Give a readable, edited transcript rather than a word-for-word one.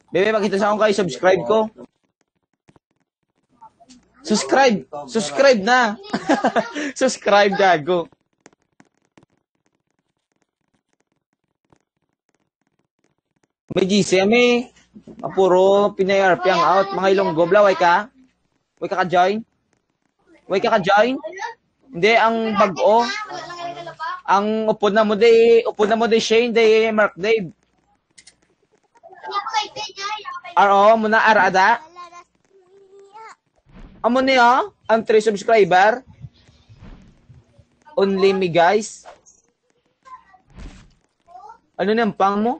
Bebe, makita sa akong kayo, subscribe ko. Subscribe! Subscribe na! Subscribe, gago. May GC, may puro Pinay-RP ang out. Mga Ilonggo, way ka? Way ka ka-join? Way ka ka-join? Hindi, ang bag-o. Ang upod na mo de Shane, de Mark Dave. RO, muna arada. Amo niya, ang 3 subscriber. Only me, guys. Ano na ang pang mo?